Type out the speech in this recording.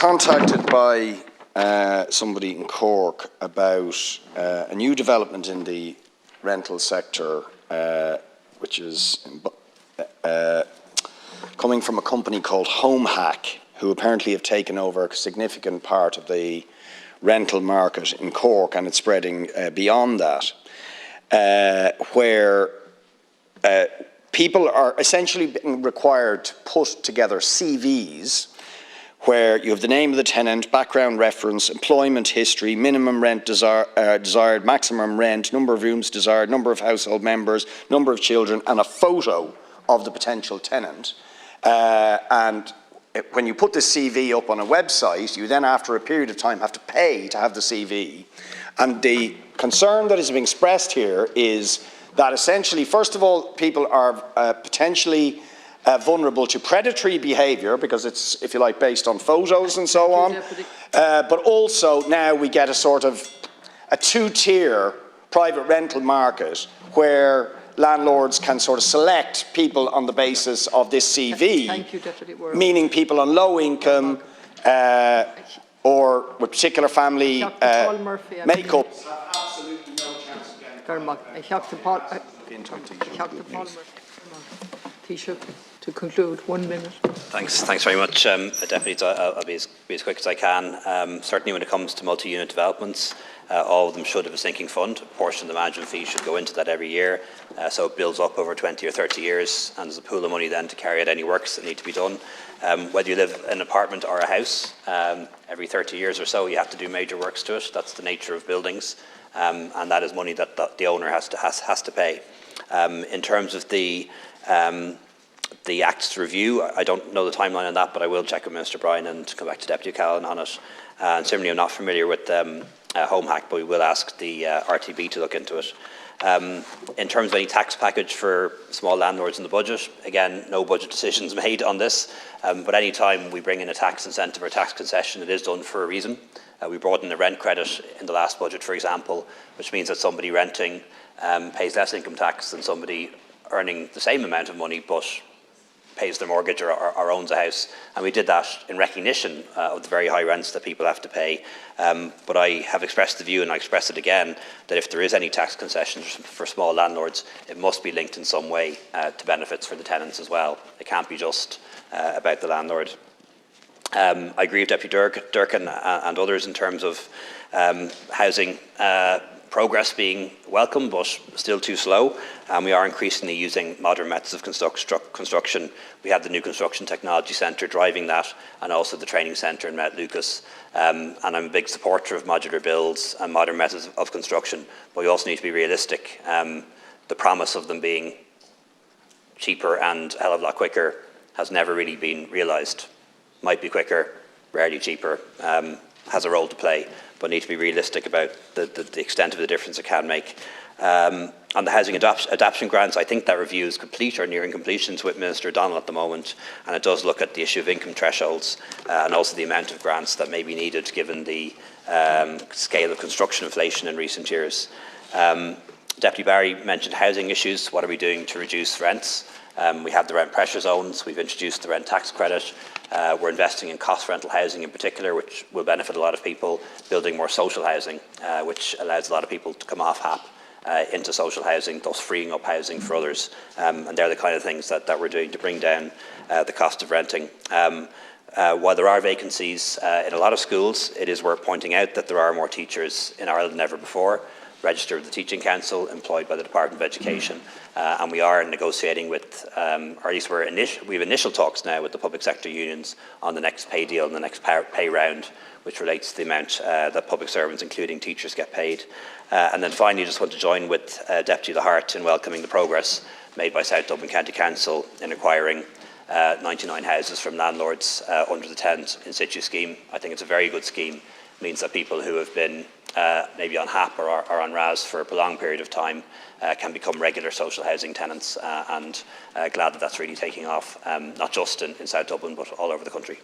contacted by somebody in Cork about a new development in the rental sector, which is coming from a company called HomeHack, who apparently have taken over a significant part of the rental market in Cork, and it's spreading beyond that, where people are essentially being required to put together CVs where you have the name of the tenant, background reference, employment history, minimum rent desired, maximum rent, number of rooms desired, number of household members, number of children, and a photo of the potential tenant. And when you put the CV up on a website, you then, after a period of time, have to pay to have the CV. And the concern that is being expressed here is that essentially, first of all, people are potentially vulnerable to predatory behaviour because it's, if you like, based on photos and so on. But also now we get a sort of a two-tier private rental market where landlords can sort of select people on the basis of this CV. Thank you, Deputy Warren. Meaning people on low income or with particular family makeup. Absolutely no chance again. To conclude, 1 minute. Thanks very much, Deputy. I'll be as quick as I can. Certainly when it comes to multi-unit developments, all of them should have a sinking fund. A portion of the management fee should go into that every year, so it builds up over 20 or 30 years, and there's a pool of money then to carry out any works that need to be done. Whether you live in an apartment or a house, every 30 years or so you have to do major works to it. That's the nature of buildings, and that is money that the owner has to pay. In terms of the Act's review, I don't know the timeline on that, but I will check with Minister Bryan and come back to Deputy Callan on it. And similarly, I'm not familiar with HomeHack, but we will ask the RTB to look into it. In terms of any tax package for small landlords in the budget, again, no budget decisions made on this, but any time we bring in a tax incentive or tax concession, it is done for a reason. We brought in the rent credit in the last budget, for example, which means that somebody renting pays less income tax than somebody earning the same amount of money but pays their mortgage or owns a house. And we did that in recognition of the very high rents that people have to pay. But I have expressed the view, and I express it again, that if there is any tax concessions for small landlords, it must be linked in some way to benefits for the tenants as well. It can't be just about the landlord. I agree with Deputy Durkan and others in terms of housing progress being welcome, but still too slow. And we are increasingly using modern methods of construction. We have the new Construction Technology Centre driving that, and also the training centre in Mount Lucas. And I'm a big supporter of modular builds and modern methods of construction, but we also need to be realistic. The promise of them being cheaper and a hell of a lot quicker has never really been realised. Might be quicker, rarely cheaper, has a role to play, but need to be realistic about the extent of the difference it can make. On the housing adaptation grants, I think that review is complete or nearing completion with Minister O'Donnell at the moment, and it does look at the issue of income thresholds and also the amount of grants that may be needed given the scale of construction inflation in recent years. Deputy Barry mentioned housing issues. What are we doing to reduce rents? We have the rent pressure zones. We've introduced the rent tax credit. We're investing in cost rental housing in particular, which will benefit a lot of people, building more social housing, which allows a lot of people to come off HAP into social housing, thus freeing up housing for others. And they're the kind of things that we're doing to bring down the cost of renting. While there are vacancies in a lot of schools, it is worth pointing out that there are more teachers in Ireland than ever before, registered with the Teaching Council, employed by the Department of Education, and we are negotiating with, or at least we have initial talks now with the public sector unions on the next pay deal and the next pay round, which relates to the amount that public servants, including teachers, get paid. And then finally, I just want to join with Deputy The Hart in welcoming the progress made by South Dublin County Council in acquiring 99 houses from landlords under the tenant in situ scheme. I think it's a very good scheme. It means that people who have been maybe on HAP or on RAS for a prolonged period of time can become regular social housing tenants, and glad that that's really taking off, not just in South Dublin but all over the country.